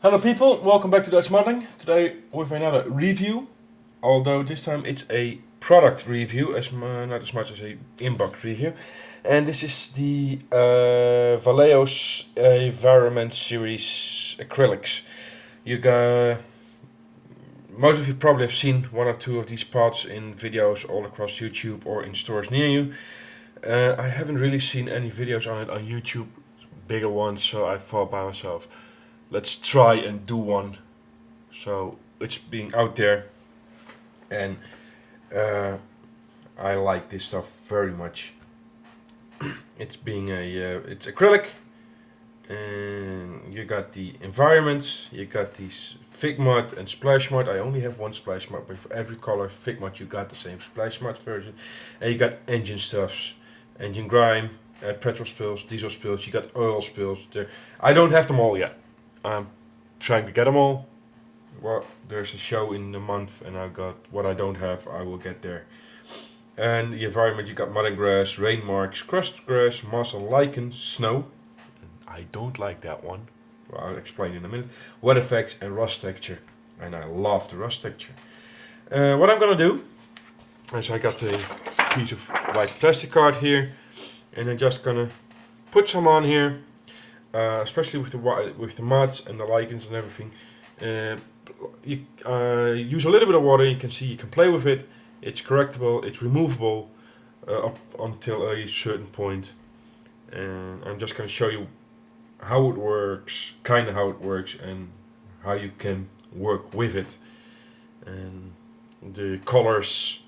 Hello people, welcome back to Dutch Modeling. Today with another review, although this time it's a product review, not as much as a inbox review. And this is the Vallejo's Environment Series acrylics. Most of you probably have seen one or two of these pots in videos all across YouTube or in stores near you. I haven't really seen any videos on it on YouTube, bigger ones, so I thought by myself, let's try and do one. So it's being out there, and I like this stuff very much. It's acrylic, and you got the environments, you got these Fig Mutt and Splash Mutt. I only have one Splash Mutt, but for every color Fig Mutt you got the same Splash Mutt version. And you got engine stuffs, engine grime, petrol spills, diesel spills, you got oil spills. I don't have them all yet. I'm trying to get them all. Well, there's a show in a month, and I got what I don't have. I will get there. And the environment, you got mud and grass, rain marks, crust grass, moss and lichen, snow. I don't like that one. Well, I'll explain in a minute. Wet effects and rust texture, and I love the rust texture. What I'm gonna do is I got a piece of white plastic card here, and I'm just gonna put some on here. Especially with the muds and the lichens and everything, you use a little bit of water. You can see you can play with it. It's correctable. It's removable up until a certain point. And I'm just going to show you how it works, kind of how it works, and how you can work with it, and the colors,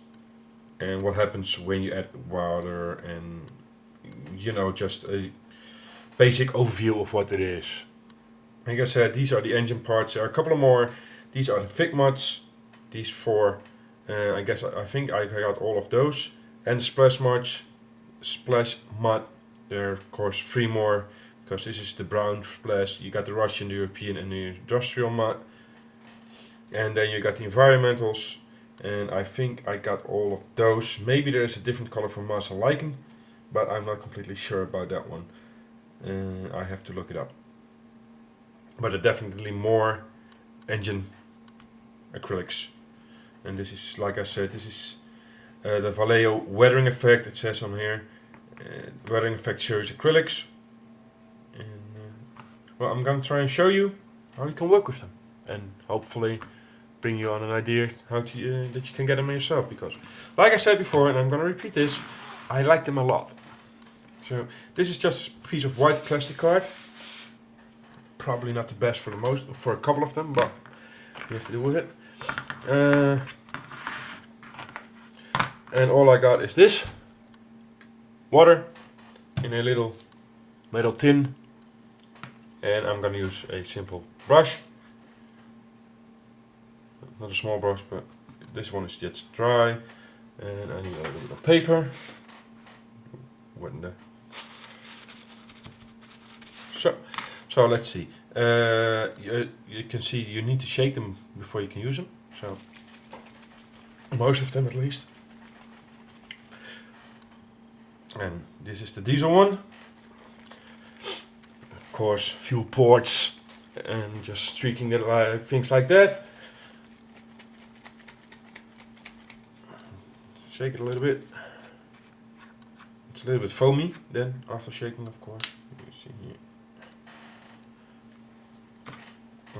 and what happens when you add water, and just a basic overview of what it is. Like I said, these are the engine parts. There are a couple of more. These are the Fig Mutts. These four. I think I got all of those. And the Splash Mutt. There are of course three more, because this is the brown splash. You got the Russian, the European, and the industrial Mutt. And then you got the environmentals. And I think I got all of those. Maybe there is a different color for moss and lichen, but I'm not completely sure about that one. I have to look it up. But there are definitely more engine acrylics. And this is, like I said, this is the Vallejo weathering effect. It says on here, weathering effect series acrylics. And well, I'm gonna try and show you how you can work with them, and hopefully bring you on an idea how to that you can get them yourself. Because, like I said before, and I'm gonna repeat this, I like them a lot. So this is just a piece of white plastic card. Probably not the best for a couple of them, but we have to deal with it. And all I got is this water in a little metal tin, and I'm gonna use a simple brush, not a small brush, but this one is just dry, and I need a little bit of paper. So let's see. You can see you need to shake them before you can use them. So most of them at least. And this is the diesel one. Of course, fuel ports and just streaking it, things like that. Shake it a little bit. It's a little bit foamy then after shaking, of course. You see here.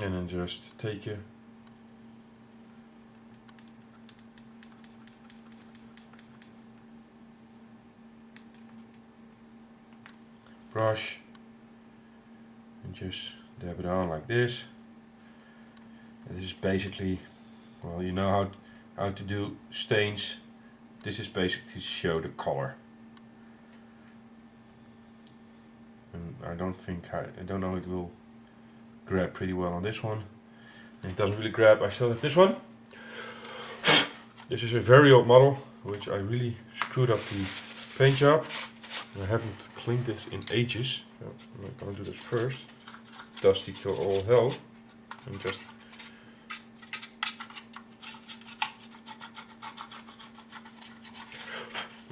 And then just take your brush and just dab it on like this. And this is basically, well, you know how to do stains. This is basically to show the color. And I don't know, it will grab pretty well on this one, and it doesn't really grab. I still have this one. This is a very old model, which I really screwed up the paint job. I haven't cleaned this in ages, so I'm gonna do this first. Dusty till all hell, and just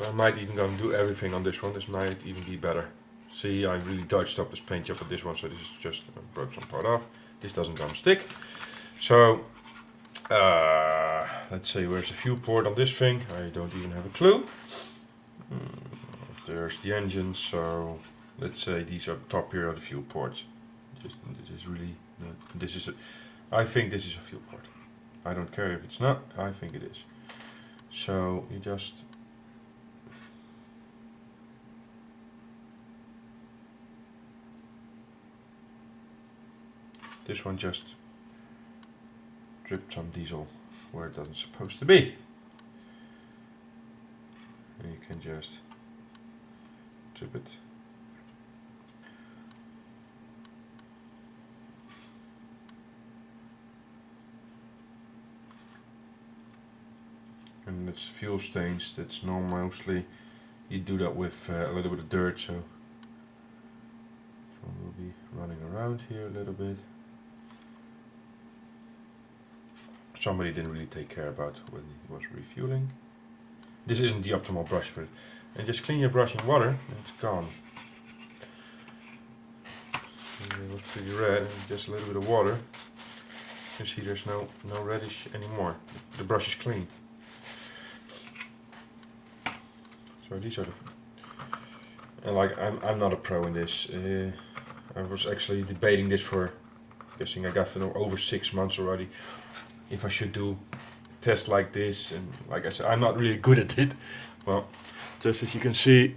I might even gonna do everything on this one. This might even be better. See, I really dodged up this paint job with this one, so this is just broke some part off. this doesn't gonna stick. So let's say where's the fuel port on this thing? I don't even have a clue. There's the engine, so let's say these are top here are the fuel ports. This is really, this is I think this is a fuel port. I don't care if it's not, I think it is. So you just this one just dripped some diesel where it doesn't supposed to be. And you can just drip it. And it's fuel stains, that's mostly you do that with a little bit of dirt, so we'll be running around here a little bit. Somebody didn't really take care about when he was refueling. This isn't the optimal brush for it. And just clean your brush in water and it's gone. It was pretty red, and just a little bit of water. You see there's no reddish anymore. The brush is clean. So these are the, and like I'm not a pro in this. I was actually debating this for, guessing I got to know over 6 months already, if I should do a test like this. And like I said, I'm not really good at it. Well, just as you can see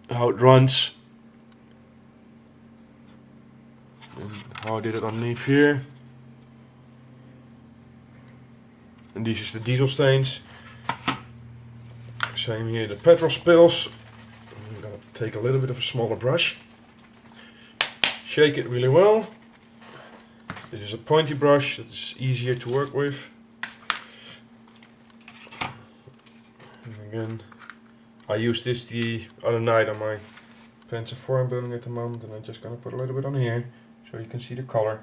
how it runs and how I did it underneath here. And these are the diesel stains. Same here, the petrol spills. I'm gonna take a little bit of a smaller brush, shake it really well. This is a pointy brush that is easier to work with. And again, I used this the other night on my plants and four I'm building at the moment, and I'm just gonna put a little bit on here so you can see the color.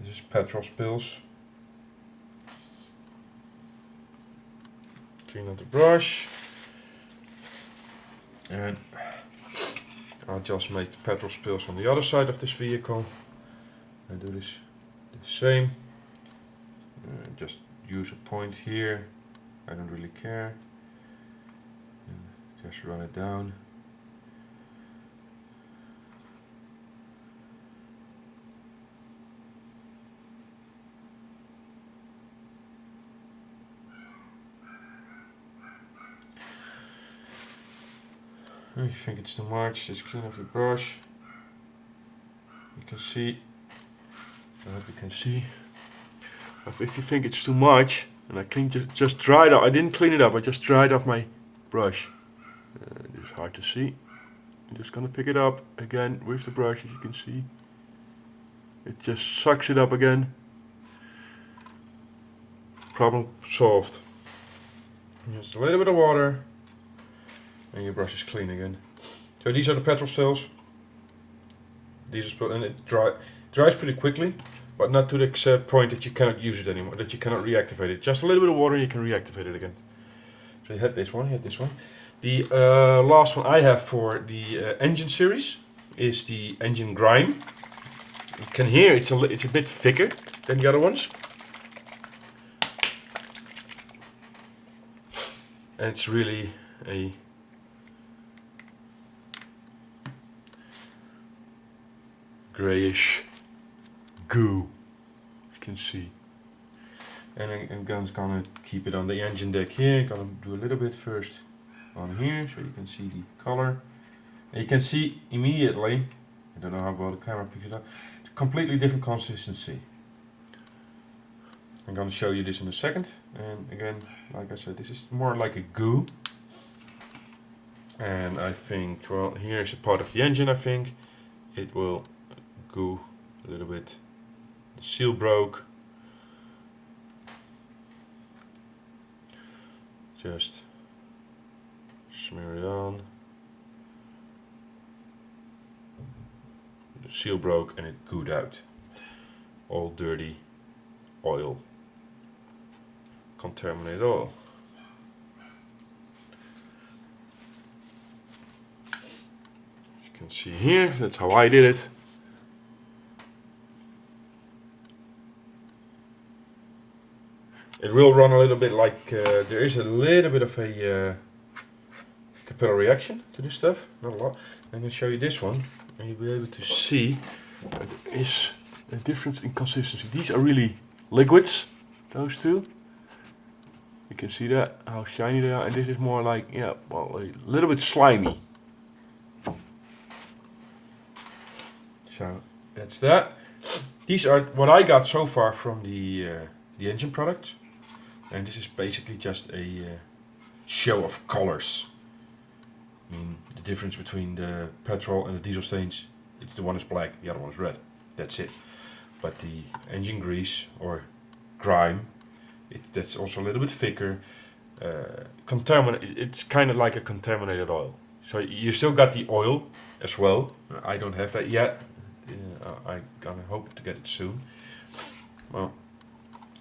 This is petrol spills. Clean up the brush. And I'll just make the petrol spills on the other side of this vehicle. I do this the same. Just use a point here. I don't really care. And just run it down. If you think it's too much, just clean off your brush. You can see, I hope you can see. If you think it's too much, and I just dried off, I didn't clean it up, I just dried off my brush. It's hard to see. I'm just gonna pick it up again with the brush, as you can see. It just sucks it up again. Problem solved. Just a little bit of water. And your brush is clean again. So these are the petrol spills. These are spilled, and it dries pretty quickly, but not to the point that you cannot use it anymore, that you cannot reactivate it. Just a little bit of water and you can reactivate it again. So you had this one, you had this one. The last one I have for the engine series is the engine grime. You can hear it's a bit thicker than the other ones. And it's really a grayish goo, you can see. And I'm gonna keep it on the engine deck here. I'm gonna do a little bit first on here so you can see the color. And you can see immediately, I don't know how well the camera picks it up, it's a completely different consistency. I'm gonna show you this in a second. And again, like I said, this is more like a goo. And I think, well, here's a part of the engine, I think. It will goo a little bit. The seal broke. Just smear it on. The seal broke and it gooed out. All dirty oil. Contaminated oil. can see here, that's how I did it. It will run a little bit like, there is a little bit of a capillary reaction to this stuff, not a lot. I'm going to show you this one, and you'll be able to see that there is a difference in consistency. These are really liquids, those two. You can see that, how shiny they are, and this is more like, yeah, well, a little bit slimy. So that's that. These are what I got so far from the engine products, and this is basically just a show of colors. I mean, the difference between the petrol and the diesel stains, it's the one is black, the other one is red. That's it. But the engine grease or grime, that's also a little bit thicker. It's kind of like a contaminated oil. So you still got the oil as well. I don't have that yet. I'm gonna hope to get it soon. Well,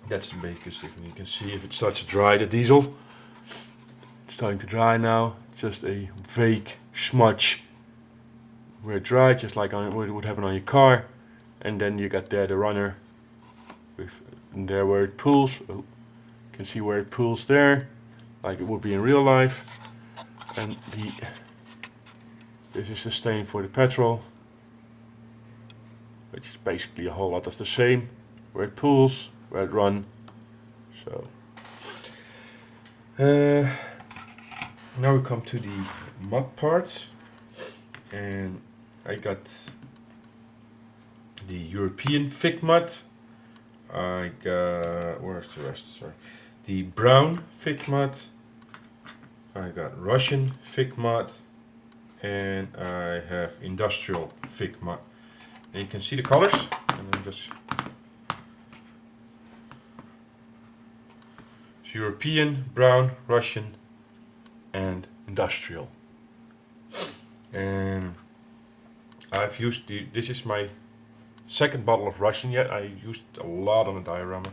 that's the biggest difference. You can see if it starts to dry, the diesel. It's starting to dry now. Just a vague smudge where it dried, just like what would happen on your car. And then you got there the runner, and there where it pools. Oh, you can see where it pools there, like it would be in real life. And this is the stain for the petrol, which is basically a whole lot of the same. Where it pools, where it runs. So now we come to the Mutt parts, and I got the European thick Mutt. I got, where's the rest? Sorry, the brown thick Mutt. I got Russian thick Mutt, and I have industrial thick Mutt. And you can see the colors, and then just it's European, brown, Russian, and industrial. And I've used this is my second bottle of Russian yet. I used a lot on the diorama,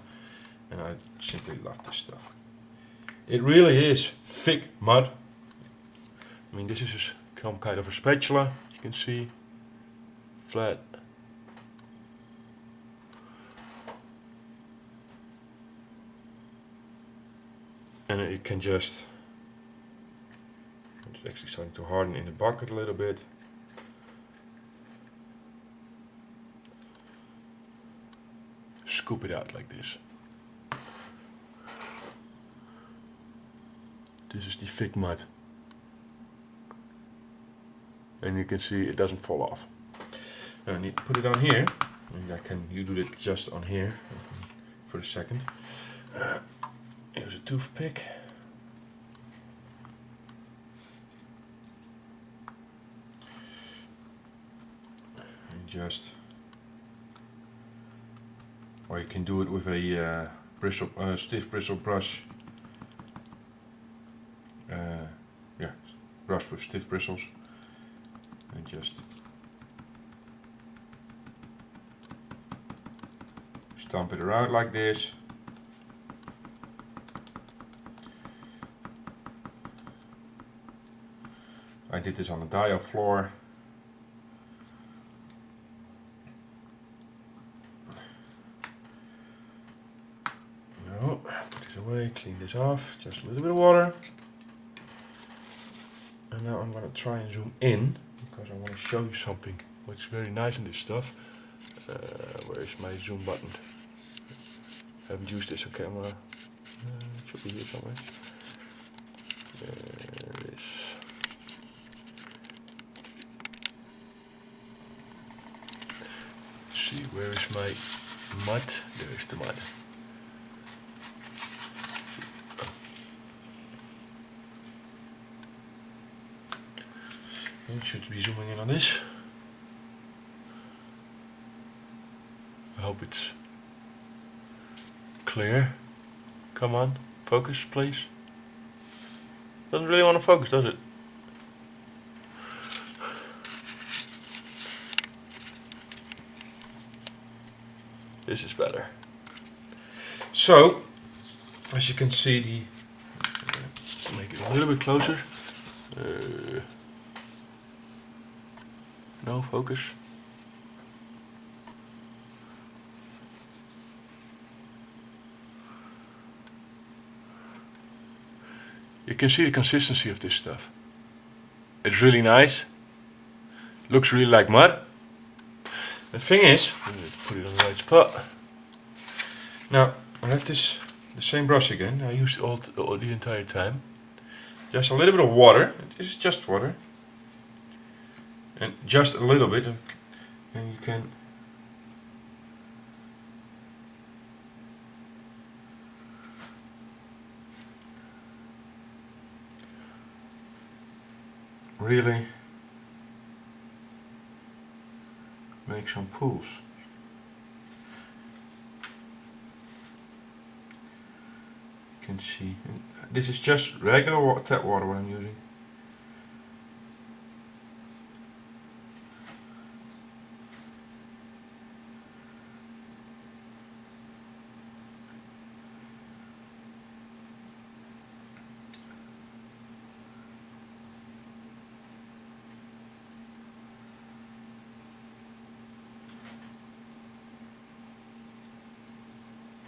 and I simply love this stuff. It really is thick mud. I mean, this is some kind of a spatula, you can see, flat. And it can just, it's actually starting to harden in the bucket a little bit. Scoop it out like this. This is the thick mud. And you can see it doesn't fall off. I need to put it on here. And you do it just on here for a second. Here's a toothpick. And just, or you can do it with a stiff bristle brush. Yeah, brush with stiff bristles, and just stomp it around like this. I did this on the dial floor. No, put it away, clean this off, just a little bit of water. And now I'm going to try and zoom in, because I want to show you something what's very nice in this stuff. Where is my zoom button? I haven't used this on camera. It should be here somewhere. There it is. Let's see, where is my mud? There is the mud. You should be zooming in on this. I hope it's clear. Come on, focus please. Doesn't really want to focus, does it? This is better. So, as you can see, make it a little bit closer. No focus. You can see the consistency of this stuff. It's really nice. Looks really like mud. The thing is, Put it on the right spot. now I have the same brush again. I used all the entire time. Just a little bit of water. This is just water. And just a little bit, and you can really make some pools. You can see, and this is just regular tap water what I'm using.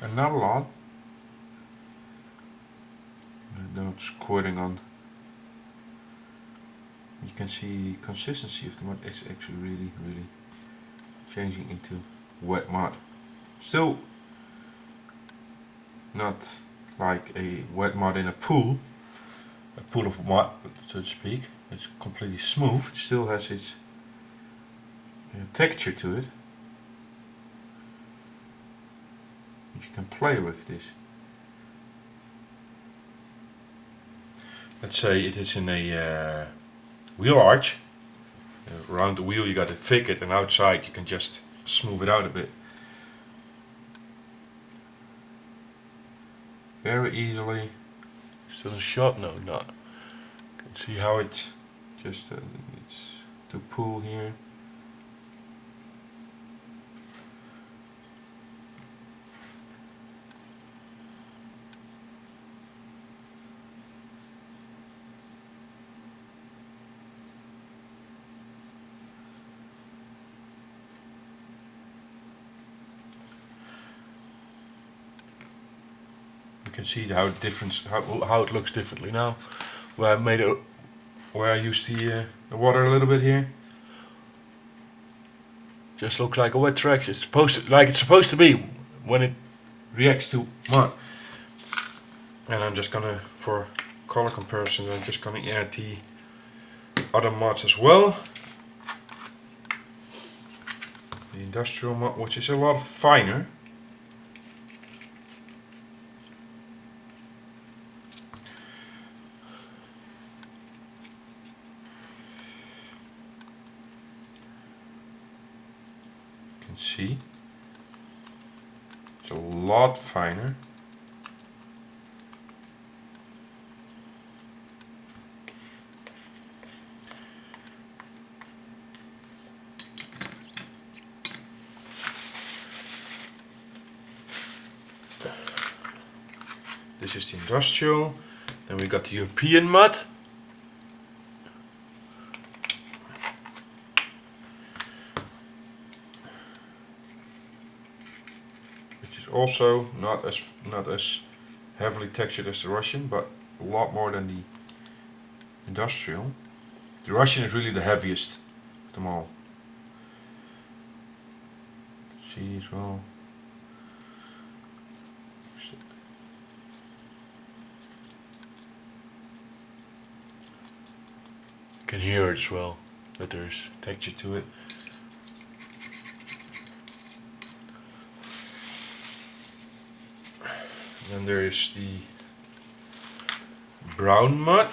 And not a lot. Not squirting on. You can see the consistency of the mud is actually really changing into wet mud. Still not like a wet mud in a pool of mud, so to speak. It's completely smooth. It still has its texture to it. You can play with this. Let's say it is in a wheel arch. Around the wheel you got to thick it, and outside you can just smooth it out a bit. Very easily. Still a shot? No, not. See how it just it's to pool here. You can see how it looks differently now. Where I made it, where I used the water a little bit here. Just looks like a wet track. It's supposed to be when it Reacts to mud. And I'm just gonna, for color comparison, I'm just gonna add the other mods as well. The industrial mod, which is a lot finer. You can see it's a lot finer. This is the industrial. Then we got the European mud. Which is also not as heavily textured as the Russian, but a lot more than the industrial. The Russian is really the heaviest of them all. See as well. you can hear it as well, that there's Texture to it. Then there is the brown mud.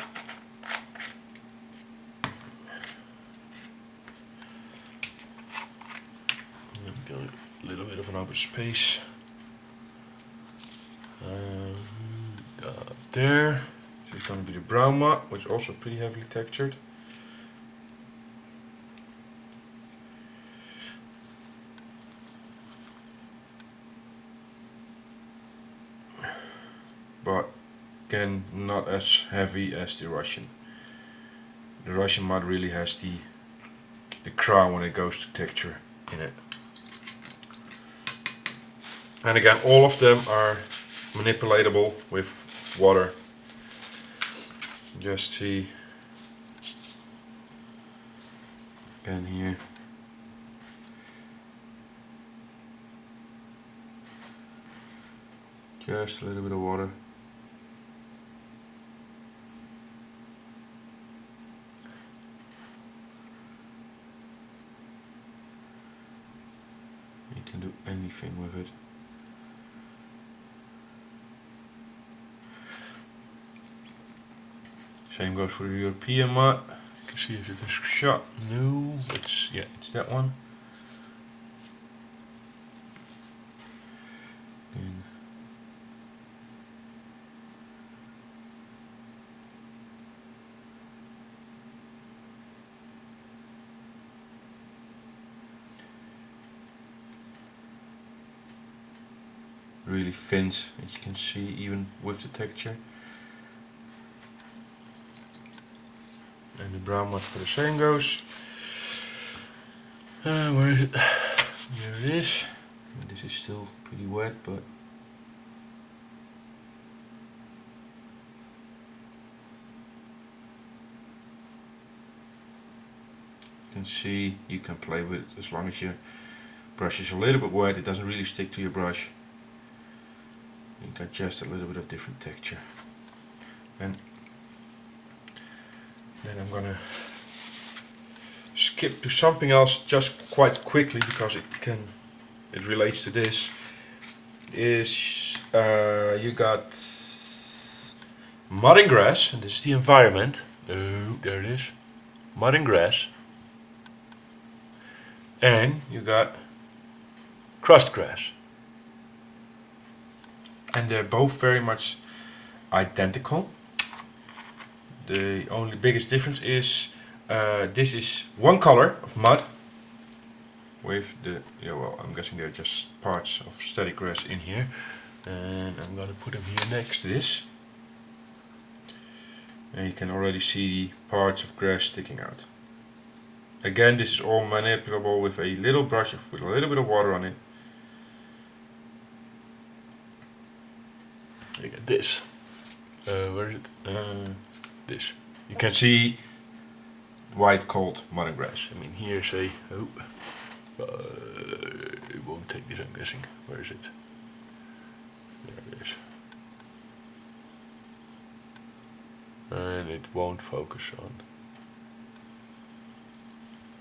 A little bit of an open space. There. So it's going to be the brown mud, which is also pretty heavily textured. But again, not as heavy as the Russian. The Russian mud really has the the crown when it goes to texture in it. And again, all of them are manipulatable with water. Just see again here. Just a little bit of water. You can do anything with it. Same goes for the European Mutt. You can see if it's a shot. No, it's that one. And really thins, as you can see, even with the texture. And the brown Mutt for the same goes. Where is it? There it is. And this is still pretty wet, but you can see you can play with it as long as your brush is a little bit wet. It doesn't really stick to your brush. You got just a little bit of different texture. And then I'm gonna skip to something else just quite quickly because it relates to this. Is you got mud and grass, and this is the environment. Oh, there it is. Mud and grass. And you got crust grass. And they're both very much identical. The only biggest difference is this is one color of mud with the, well, I'm guessing they're just parts of static grass in here, and I'm gonna put them here next to this, and you can already see the parts of grass sticking out. Again, this is all manipulable with a little brush with a little bit of water on it. You get this. Where is it? This. You can see white cold mud and grass. I mean, here say, oh, it won't take this, I'm guessing. Where is it? There it is. And it won't focus on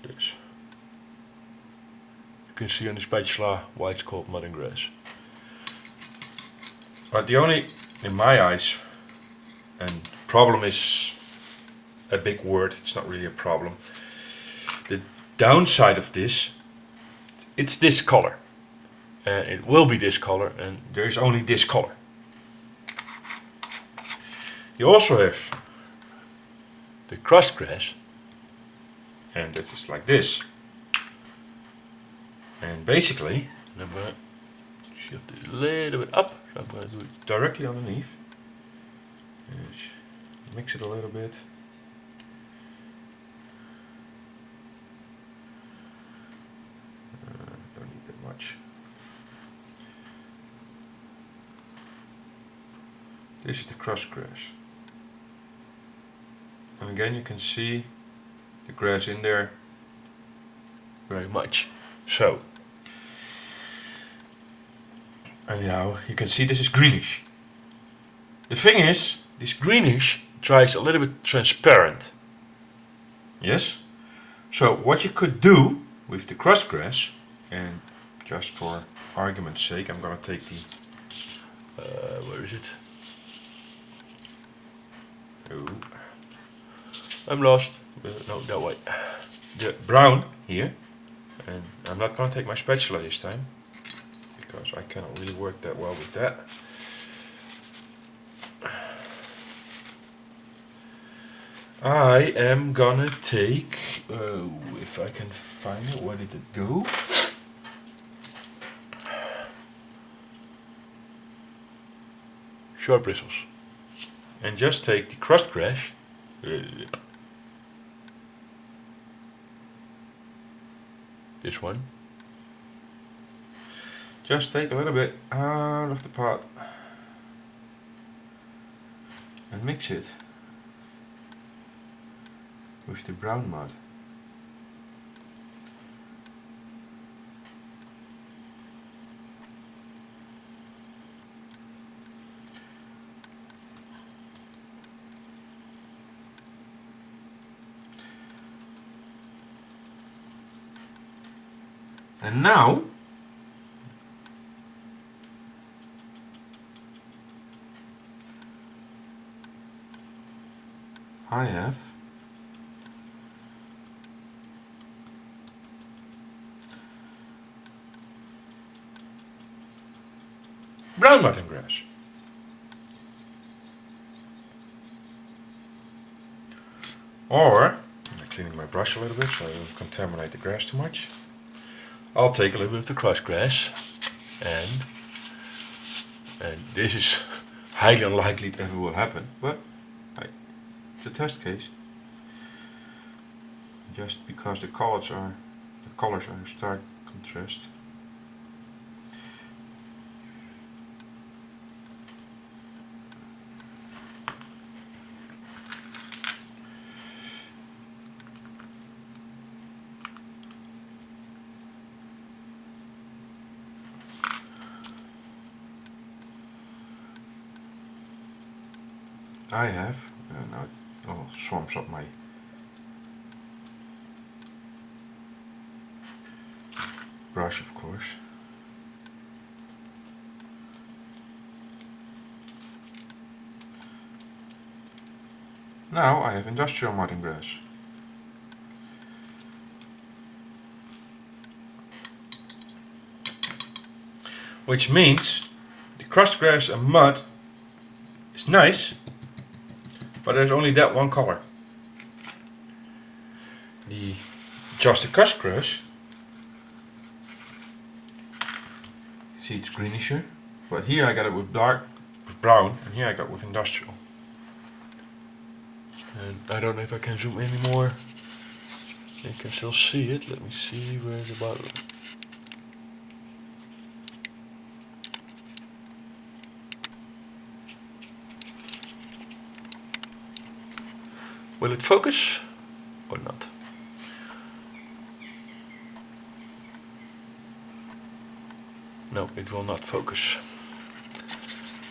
this. You can see on the spatula white cold mud and grass. But the only, in my eyes, and problem is a big word, it's not really a problem. The downside of this, it's this color. And it will be this color, and there is only this color. You also have the crust grass, and that is like this. And basically, I'm going to shift this a little bit up, so I'm going to do it directly underneath. And mix it a little bit. Don't need that much. This is the crust grass. And again, you can see the grass in there very much. So, and now you can see this is greenish. The thing is, this greenish dries a little bit transparent. Yes? So what you could do with the crust grass, and just for argument's sake, I'm gonna take the, where is it? Oh, I'm lost. No, that way. The brown here, and I'm not gonna take my spatula this time, because I cannot really work that well with that. I am gonna take, if I can find it, where did it go? Short bristles. And just take the crust grass this one. Just take a little bit out of the pot and mix it with the brown mud. And now I have brown mutton grass. Or, I'm cleaning my brush a little bit so I don't contaminate the grass too much. I'll take a little bit of the crust grass, and this is highly unlikely it ever will happen, But hey, it's a test case. Just because the colors are stark contrast. I have, now it all swamps up my brush, of course. Now I have industrial mutton grass. Which means the crust grass and mud is nice, but there's only that one color. Just the crust grass, see it's greenish, but here I got it with brown, and here I got it with industrial. and I don't know if I can zoom in anymore. You can still see it. Let me see where the bottom. Will it focus or not? No, it will not focus.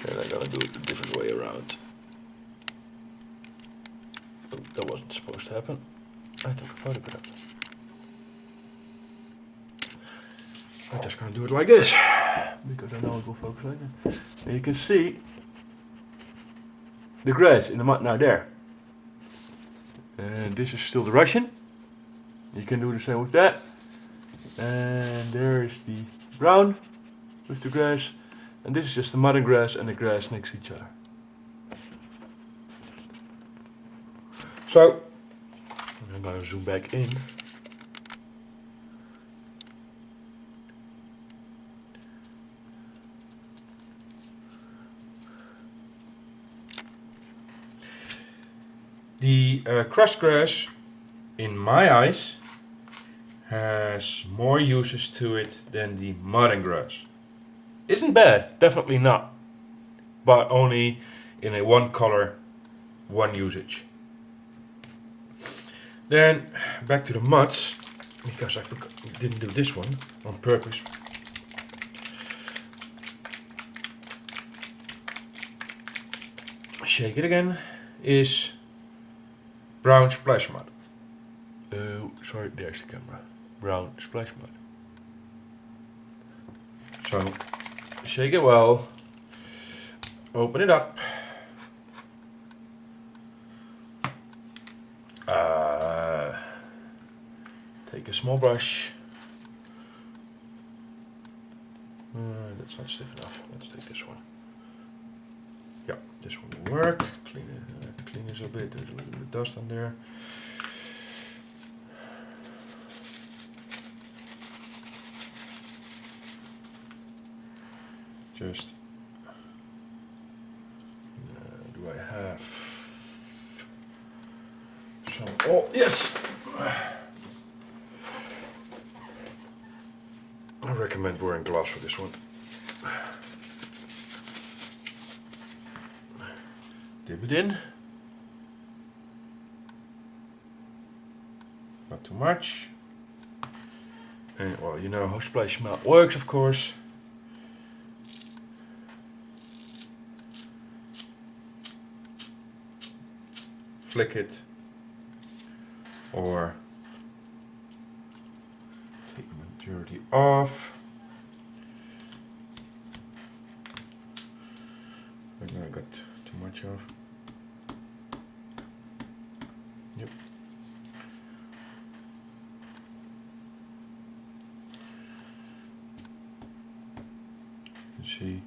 Then I'm gonna do it a different way around. Oh, that wasn't supposed to happen. I took a photograph. I'm just gonna do it like this, because I know it will focus like that. And you can see the grass in the mud now there. And this is still the Russian. You can do the same with that. And there is the brown with the grass. And this is just the mud and grass and the grass next to each other. So I'm gonna zoom back in. the crust grass, in my eyes, has more uses to it than the mutton grass. Isn't bad, definitely not. But only in a one color, one usage. Then back to the mutts, because I didn't do this one on purpose. Shake it again. Is brown splash mud. Sorry, there's the camera. Brown splash mud. So shake it well. Open it up. Take a small brush. That's not stiff enough. Let's take this one. Yeah, this one will work. Clean it. I have to clean this a bit. There's a little bit of dust on there. Just. Do I have some? Oh yes. I recommend wearing gloves for this one. Dip it in. Not too much. And well, you know how splash melt works, of course. Flick it, or take the majority off. I think I got too much off. Yep. You see,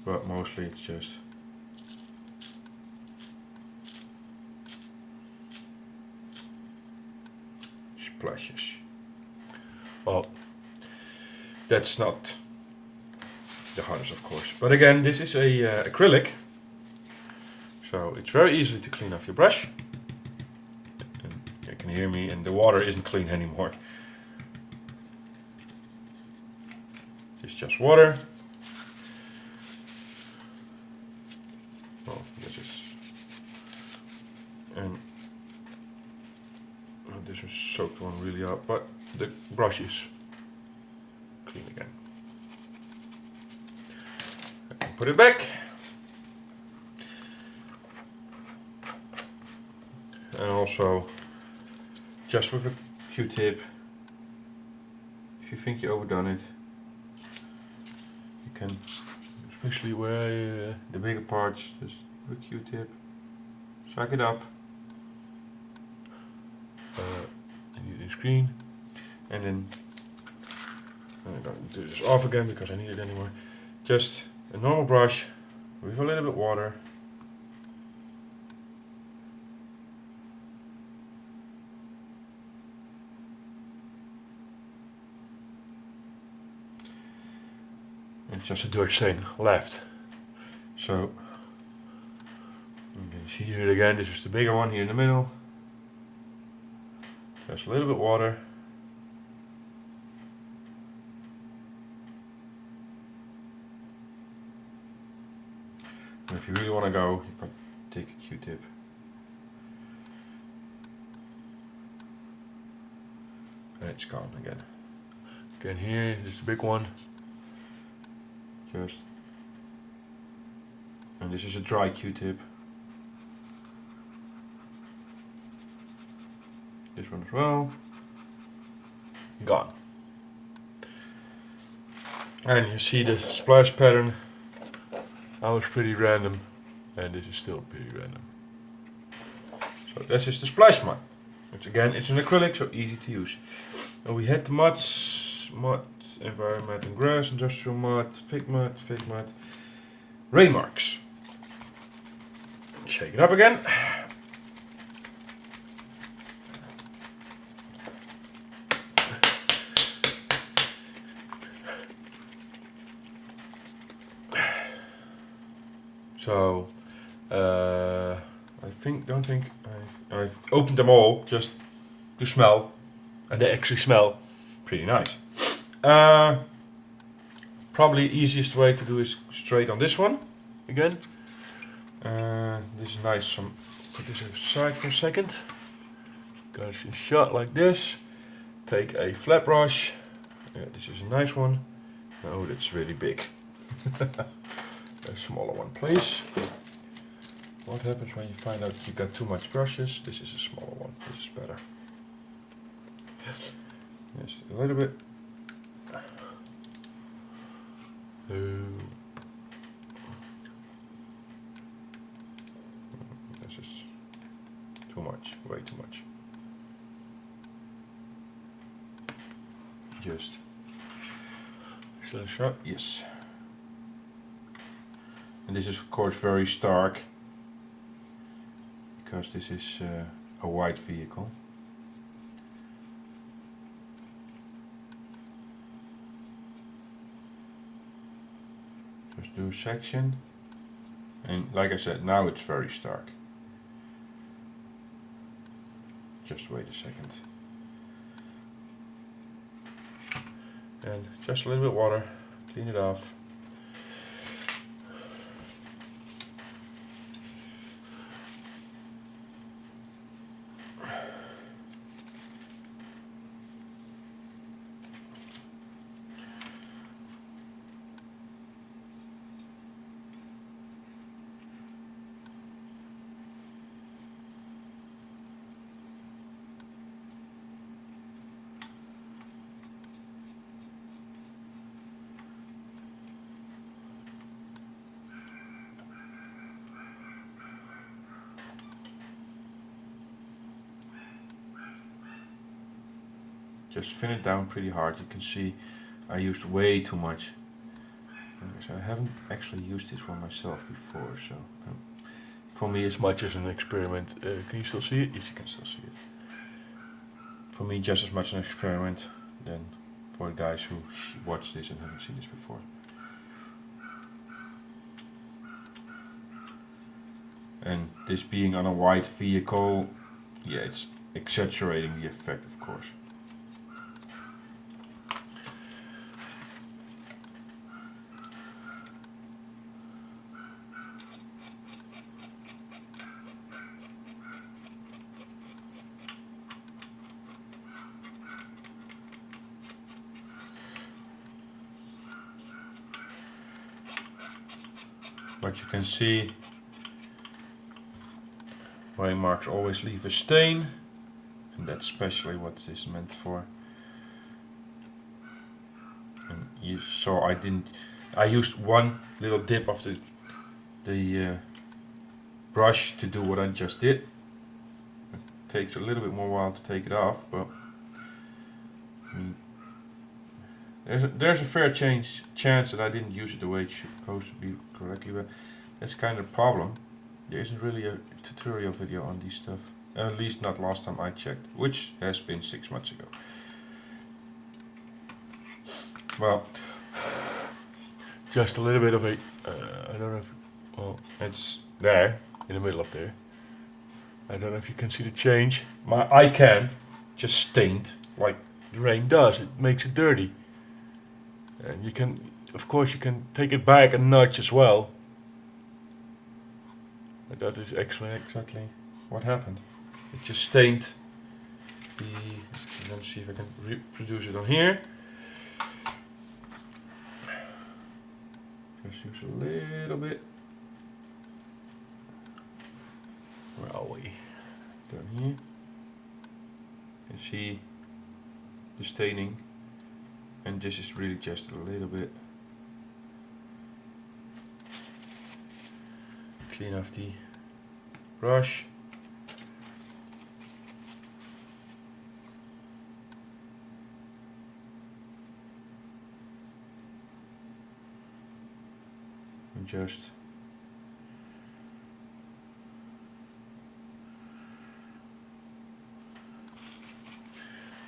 but mostly it's just splashes. Well, that's not the hardest, of course. But again, this is a acrylic, so it's very easy to clean off your brush. And you can hear me, and the water isn't clean anymore. It's just water. Well, this is, and oh, this was soaked one really up, but the brush is clean again. I can put it back. And also, just with a Q-tip, if you think you overdone it, you can, especially where the bigger parts, just with a Q-tip, suck it up. I need the screen, and then I'm going to do this off again because I need it anymore. Just a normal brush with a little bit water. And it's just a dirt stain left. So you can see it again. This is the bigger one here in the middle. Just a little bit water. And if you really want to go, you can take a Q-tip. And it's gone again. Again here, this is the big one. Just. And this is a dry Q-tip. This one as well. Gone. And you see the splash pattern. That was pretty random, and this is still pretty random. So this is the splash mud. Which again, it's an acrylic, so easy to use. And we had the muds, mud, environment and grass, industrial mud, fig mud, rain marks. Shake it up again. So, don't think I've opened them all just to smell, and they actually smell pretty nice. Probably easiest way to do is straight on this one again. This is nice. Put this aside for a second. Goes in shot like this. Take a flat brush. Yeah, this is a nice one. Oh, that's really big. A smaller one, please. What happens when you find out you got too much brushes? This is a smaller one. This is better. Just a little bit. This is too much. Way too much. Just. Shall I shot? Yes. And this is of course very stark because this is a white vehicle. Just do a section, and like I said, now it's very stark. Just wait a second. And just a little bit of water, clean it off. Just thin it down pretty hard. You can see I used way too much. So I haven't actually used this one myself before, so for me it's Much as an experiment. Can you still see it? yes, you can still see it. For me, just as much an experiment than for the guys who watch this and haven't seen this before. And this being on a white vehicle, yeah, it's exaggerating the effect, of course. But you can see my marks always leave a stain, and that's especially what this is meant for. And you saw I used one little dip of the brush to do what I just did. It takes a little bit more while to take it off, but I mean, there's a fair chance that I didn't use it the way it's supposed to be correctly, but that's kind of a problem. There isn't really a tutorial video on these stuff, at least not last time I checked, which has been 6 months ago. Well, Just a little bit of a, I don't know if, well, it's there, in the middle up there. I don't know if you can see the change. I can, just stained, like The rain does, it makes it dirty. And you can, of course you can take it back a notch as well. But that is actually exactly what happened. It just stained the, let me see if I can reproduce it on here. Just use a little bit. where are we? Down here. You can see the staining, and this is really just a little bit. Clean off the brush. And just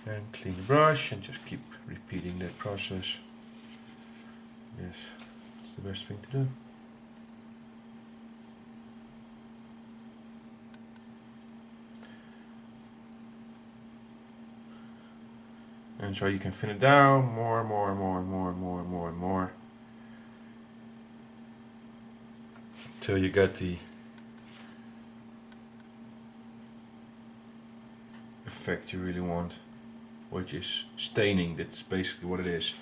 and clean the brush and just keep repeating that process. Yes, it's the best thing to do. And so you can thin it down more and more and more and more and more and more and more till you get the effect you really want, which is staining. That's basically what it is.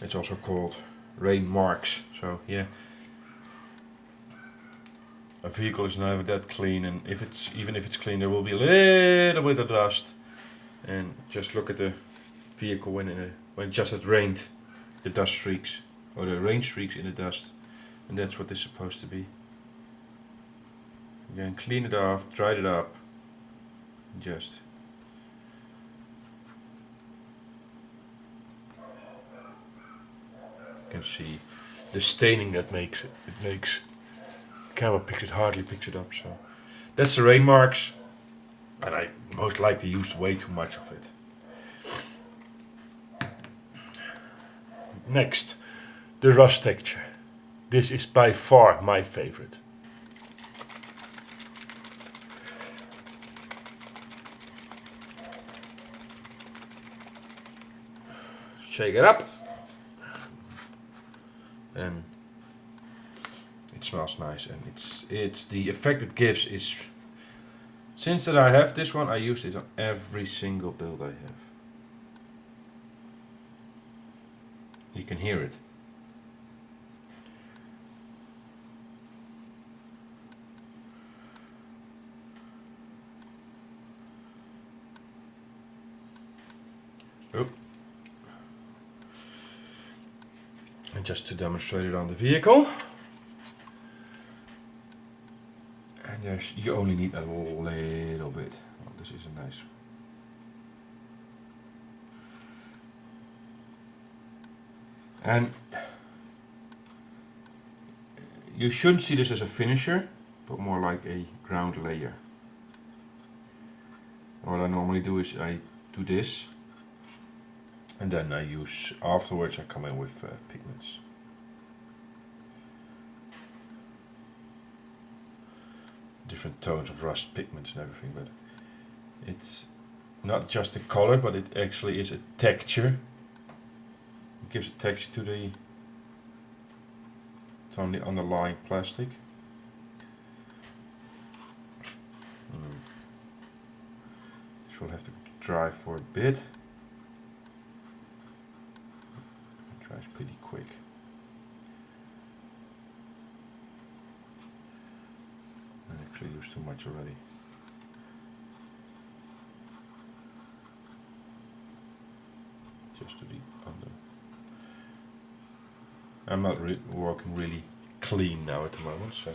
It's also called rain marks. So yeah, a vehicle is never that clean, and even if it's clean, there will be a little bit of dust. And just look at the vehicle when it just had rained, the dust streaks or the rain streaks in the dust, and that's what it's supposed to be. Again, clean it off, dry it up, and just you can see the staining that makes it. It makes the camera hardly picks it up. So that's the rain marks. And I most likely used way too much of it. Next, the rust texture. This is by far my favorite. shake it up, and it smells nice, and it's the effect it gives is, since that I have this one, I use it on every single build I have. You can hear it. Oh. And just to demonstrate it on the vehicle. And you only need a little bit. Oh, this is a nice. And you shouldn't see this as a finisher, but more like a ground layer. What I normally do is I do this, and then I use, afterwards I come in with pigments. Different tones of rust pigments and everything, but it's not just the color, but it actually is a texture. It gives a texture to the underlying plastic. This will have to dry for a bit. It dries pretty quick. I actually used too much already. Just to the under. I'm not working really clean now at the moment, so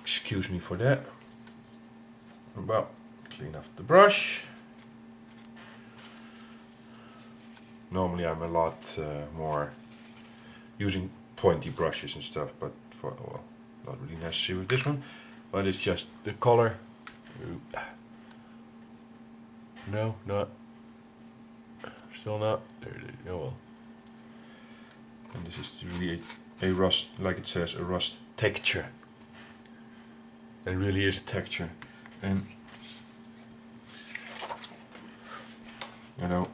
excuse me for that. Well, clean off the brush. Normally I'm a lot more using pointy brushes and stuff, but well, not really necessary with this one. But it's just the color. No, not. Still not. There it is. Oh well. And this is really a rust, like it says, a rust texture. It really is a texture. And you know,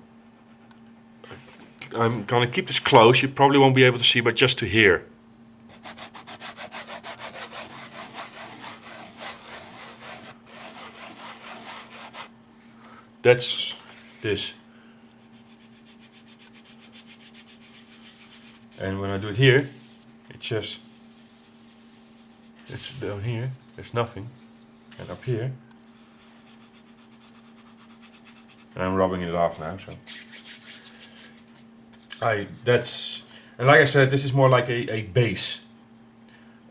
I'm gonna keep this close. You probably won't be able to see, but just to hear. That's this. And when I do it here, it's down here, there's nothing. And up here, and I'm rubbing it off now, so. And like I said, this is more like a base.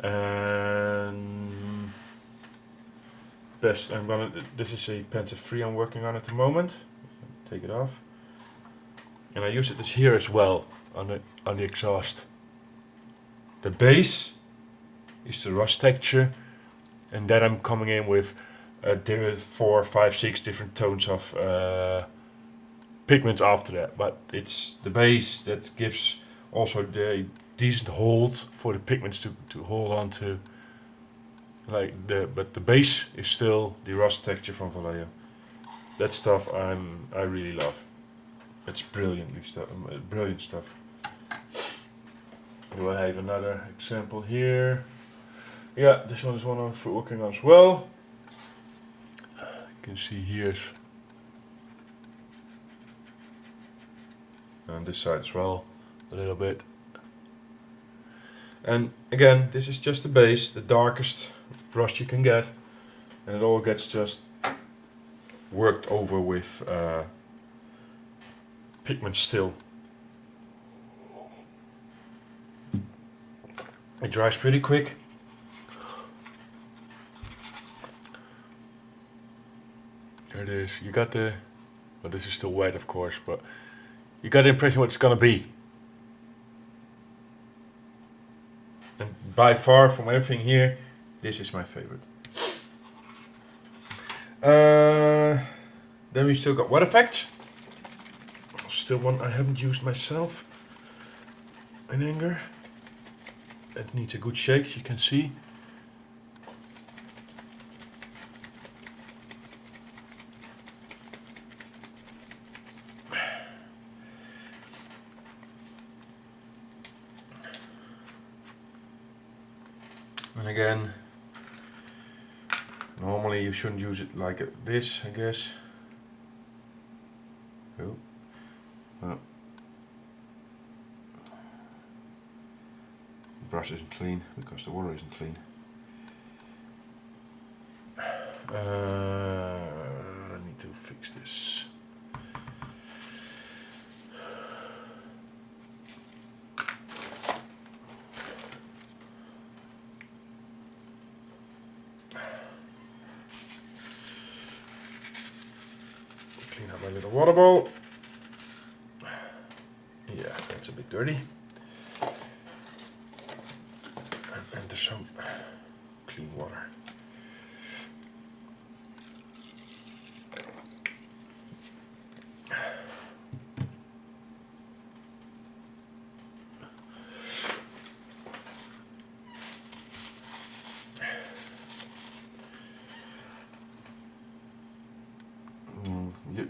And this is a pencil 3 I'm working on at the moment. Take it off. And I use it this here as well on the exhaust. The base is the rust texture, and then I'm coming in with 4, 5, 6 different tones of pigment after that. But it's the base that gives also the decent hold for the pigments to hold on to. But the base is still the rust texture from Vallejo. That stuff I really love. It's brilliant stuff. Do I have another example here? Yeah, this one is one I'm working on as well. You can see here, on this side as well, a little bit. And again, this is just the base, the darkest rust you can get, and it all gets just worked over with pigment still. It dries pretty quick. There it is. You got the, well, this is still wet of course, but you got the impression what it's gonna be. And by far from everything here, this is my favorite. Then we still got wet effects. Still one I haven't used myself in anger. It needs a good shake, as you can see. And again, normally you shouldn't use it like this, I guess. Oh. Well. The brush isn't clean because the water isn't clean. I need to fix this. Clean up my little water bowl. Yeah, that's a bit dirty. And enter some clean water.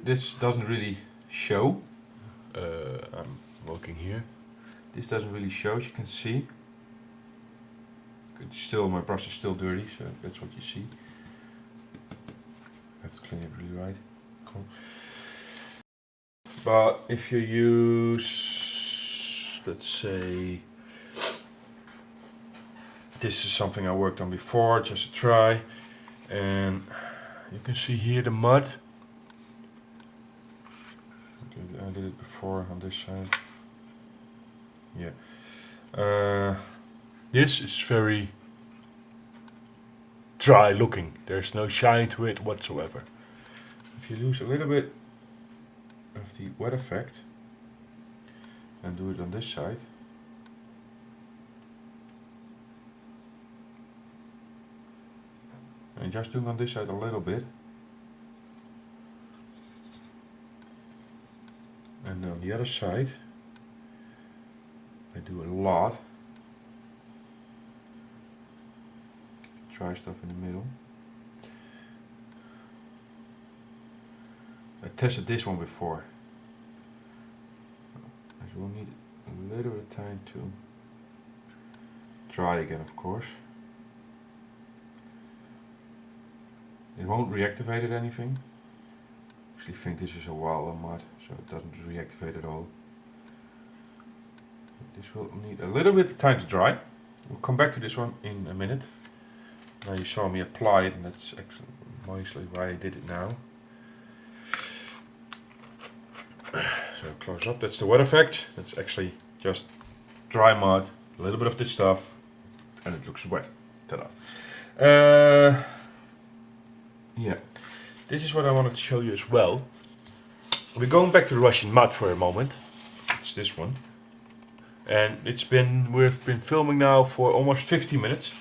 This doesn't really show. I'm looking here. This doesn't really show, as you can see. It's still, my brush is still dirty, so that's what you see. I have to clean it really right. Cool. But if you use, let's say, this is something I worked on before, just to try, and you can see here the mud. I did it before on this side. Yeah. This is very dry looking. There's no shine to it whatsoever. If you lose a little bit of the wet effect and do it on this side, and just doing on this side a little bit, and on the other side I do a lot. Dry stuff in the middle. I tested this one before. I will need a little bit of time to dry again, of course. It won't reactivate it anything. I actually think this is a wild mud, so it doesn't reactivate at all. This will need a little bit of time to dry. We'll come back to this one in a minute. Now you saw me apply it, and that's actually mostly why I did it now. So close up, that's the wet effect. That's actually just dry mud, a little bit of this stuff, and it looks wet. Ta-da. Yeah, this is what I wanted to show you as well. We're going back to the Russian mud for a moment. It's this one. And we've been filming now for almost 50 minutes.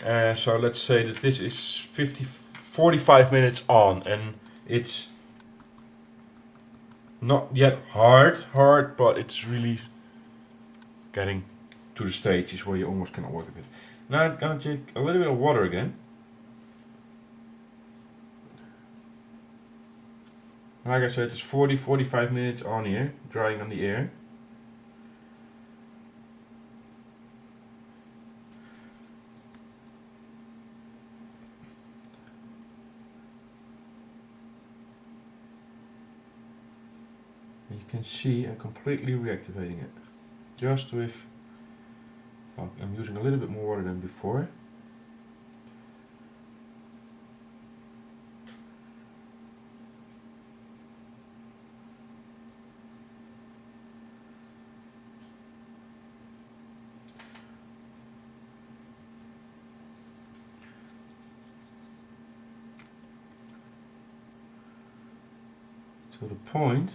So let's say that this is 45 minutes on, and it's not yet hard, but it's really getting to the stages where you almost cannot work with it. Now I'm gonna take a little bit of water again. Like I said, it's 40-45 minutes on here, drying on the air. You can see I'm completely reactivating it. Just with, I'm using a little bit more water than before. To the point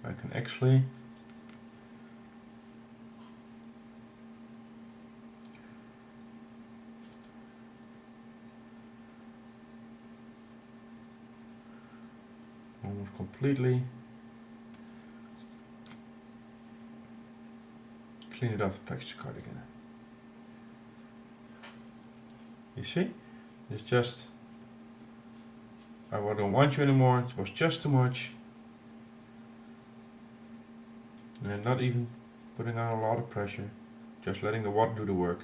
I can actually almost completely clean it off the package card again. You see? It's just, I don't want you anymore, it was just too much. And not even putting on a lot of pressure. Just letting the water do the work.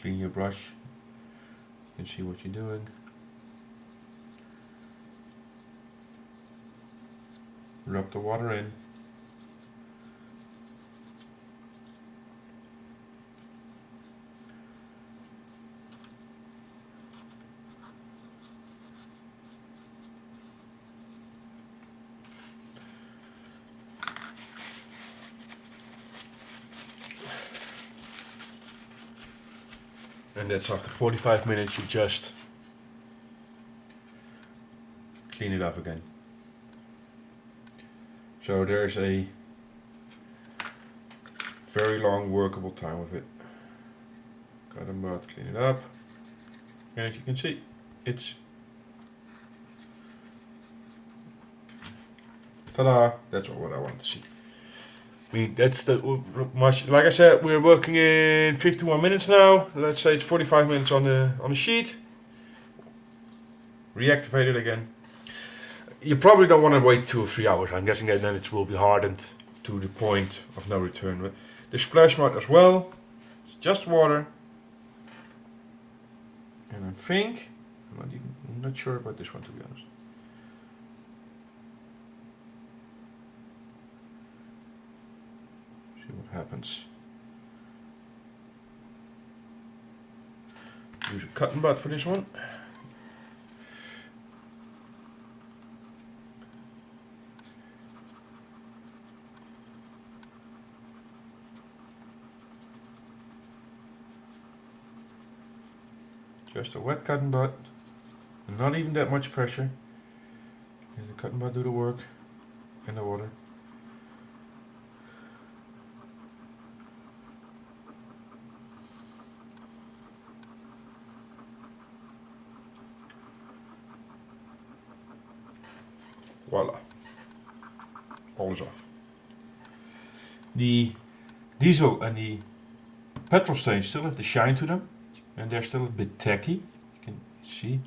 Clean your brush. You can see what you're doing. Rub the water in. And that's after 45 minutes. You just clean it up again. So there's a very long workable time with it. Got a mud, clean it up. And as you can see, it's ta-da! That's all what I want to see. I mean, that's the much. Like I said, we're working in 51 minutes now. Let's say it's 45 minutes on the sheet. Reactivate it again. You probably don't want to wait 2 or 3 hours. I'm guessing that then it will be hardened to the point of no return. But the splash mud as well. It's just water. And I think I'm not sure about this one, to be honest. See what happens. Use a cotton bud for this one. Just a wet cotton bud, and not even that much pressure. And the cotton bud do the work in the water. Voila. All is off. The diesel and the petrol stains still have the shine to them. And they're still a bit tacky, you can see.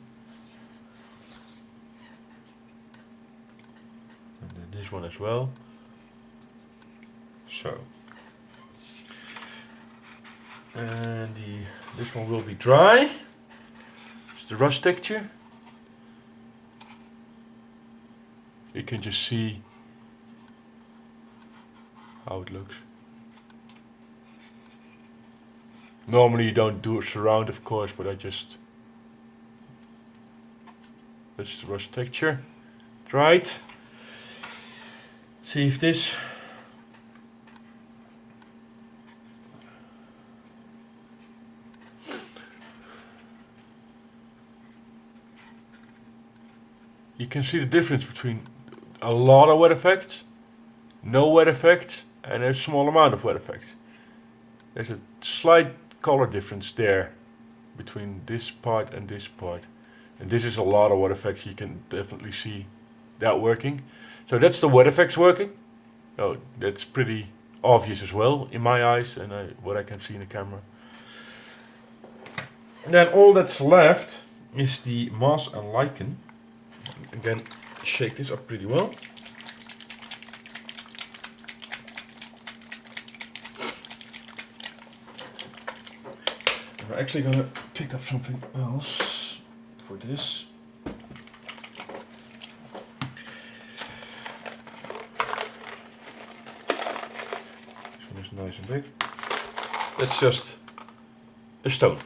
And then this one as well. So. And this one will be dry. It's the rust texture. You can just see how it looks. Normally you don't do a surround, of course, but that's the rust texture. Dried. See if this you can see the difference between a lot of wet effect, no wet effect, and a small amount of wet effect. There's a slight color difference there between this part and this part, and this is a lot of wet effects. You can definitely see that working. So that's the wet effects working. Oh, that's pretty obvious as well in my eyes and what I can see in the camera. Then all that's left is the moss and lichen. Again, shake this up pretty well. We're actually gonna pick up something else for this. This one is nice and big. That's just a stone.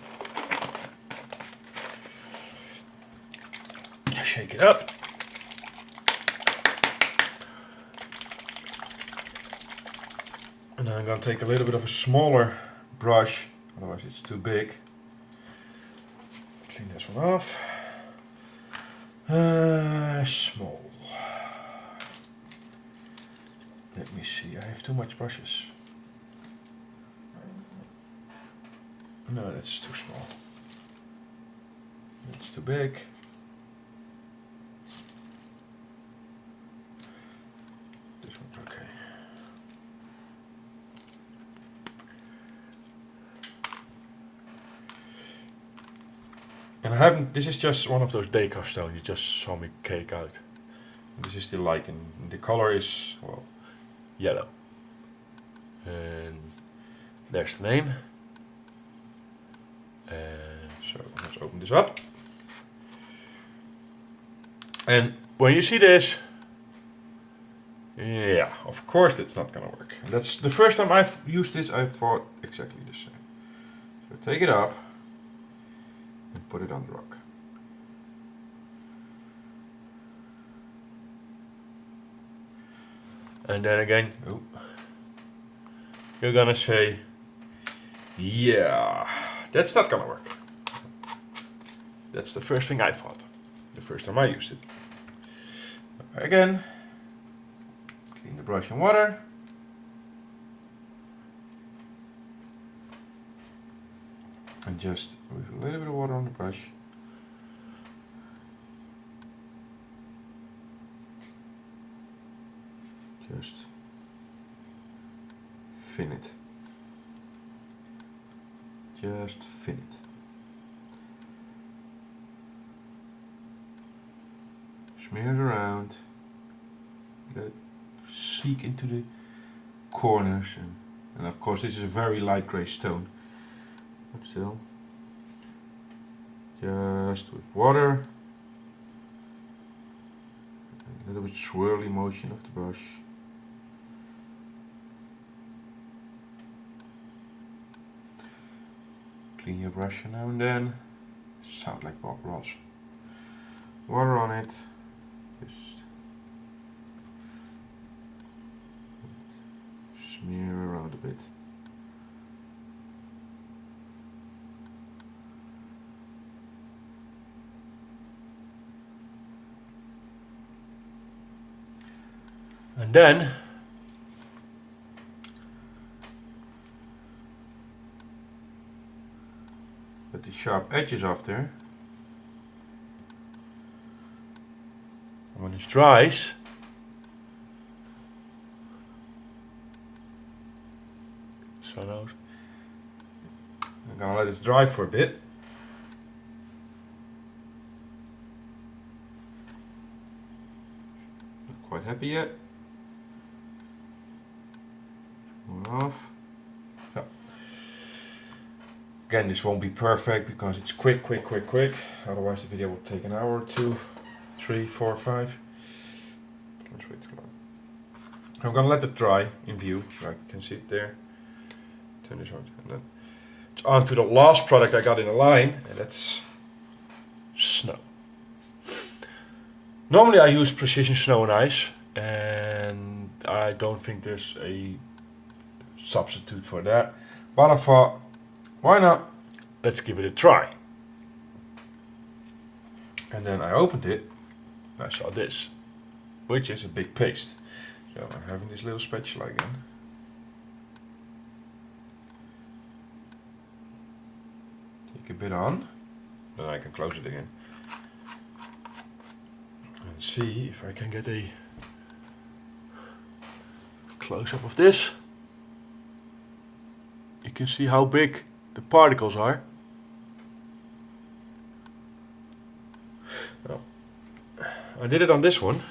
Shake it up. And then I'm gonna take a little bit of a smaller brush. Otherwise it's too big. Clean this one off. Small. Let me see, I have too much brushes. No, that's too small. That's too big. This one's okay. And I haven't, this is just one of those deco stones you just saw me cake out. This is still lichen. The color is, well, yellow. And there's the name. And so let's open this up. And when you see this, Yeah, of course it's not gonna work. That's the first time I've used this, I thought exactly the same. So take it up and put it on the rock. and then again, Oh, you're gonna say, yeah, that's not gonna work. that's the first thing I thought. The first time I used it. Again, clean the brush in water. And just with a little bit of water on the brush. Just thin it. Just thin it. Smear it around. Let it seek into the corners, and of course this is a very light grey stone. But still, just with water, a little bit swirly motion of the brush. Clean your brush now and then. Sound like Bob Ross. Water on it. Just smear around a bit. and then Put the sharp edges off there. when it dries, sun out. I'm gonna let it dry for a bit. Not quite happy yet. More off. So. Again, this won't be perfect because it's quick. Otherwise the video will take an hour or 2, 3, 4, 5. That's way too long. I'm gonna let it dry in view, like you can see it there. Turn this on, and then it's on to the last product I got in the line, and that's snow. Normally I use Precision Snow and Ice, and I don't think there's a substitute for that. But I thought, why not? Let's give it a try. And then I opened it, I saw this. which is a big paste. So I'm having this little spatula again. Take a bit on, then I can close it again. And see if I can get a close-up of this. You can see how big the particles are. Well, I did it on this one,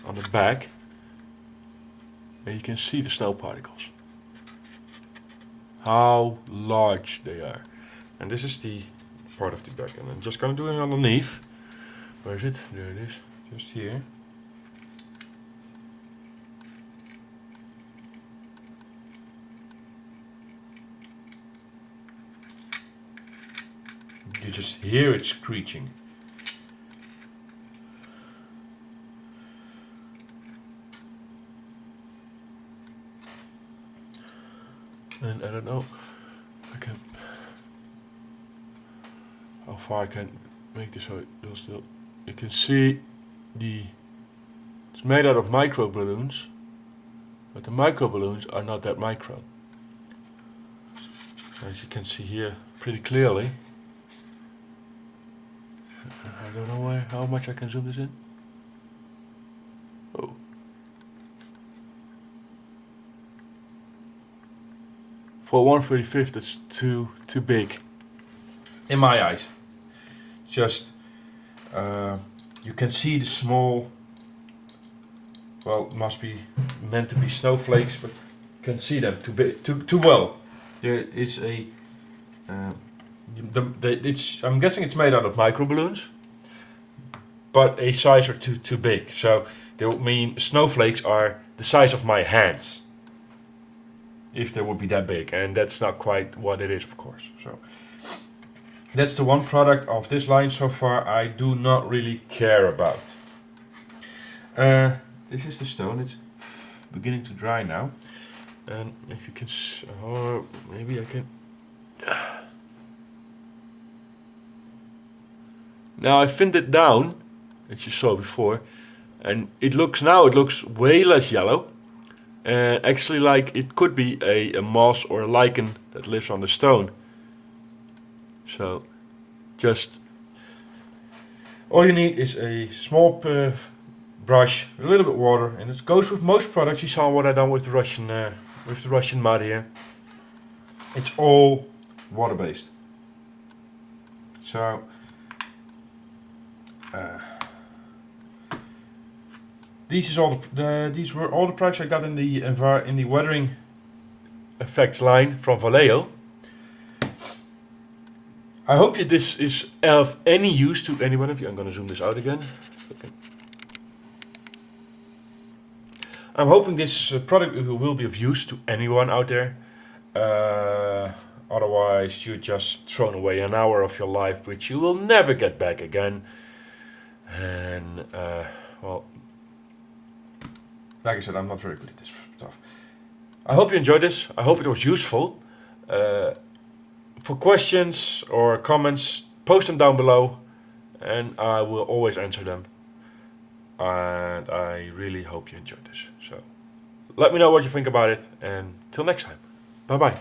on the back, and you can see the snow particles. How large they are. And this is the part of the back, and I'm just gonna do it Underneath. Where is it? There it is. just here. You just hear it screeching. And I don't know if I can, how far I can make this so it will still, you can see it's made out of micro balloons, but the micro balloons are not that micro. As you can see here pretty clearly. I don't know how much I can zoom this in. Oh. For 1/35, that's too big. In my eyes. Just, you can see the small well, it must be meant to be snowflakes, but you can see them too well. There is a, I'm guessing it's made out of micro balloons, but a size or two too big. So they would mean snowflakes are the size of my hands, if they would be that big, and that's not quite what it is, of course. So that's the one product of this line so far I do not really care about. This is the stone. It's beginning to dry now, and if you can, or maybe I can. Now I thinned it down, as you saw before, and it looks way less yellow. Actually, like it could be a moss or a lichen that lives on the stone. So, just all you need is a small brush, a little bit water, and it goes with most products. You saw what I done with the Russian mud here. It's all water based. So these were all the products I got in the weathering effects line from Vallejo. I hope this is of any use to any one of you. I'm going to zoom this out again. Okay. I'm hoping this product will be of use to anyone out there. Otherwise, you're just thrown away an hour of your life, which you will never get back again. And, well, like I said, I'm not very good at this stuff. I hope you enjoyed this. I hope it was useful. For questions or comments, post them down below, and I will always answer them. And I really hope you enjoyed this. So let me know what you think about it, and till next time. Bye bye.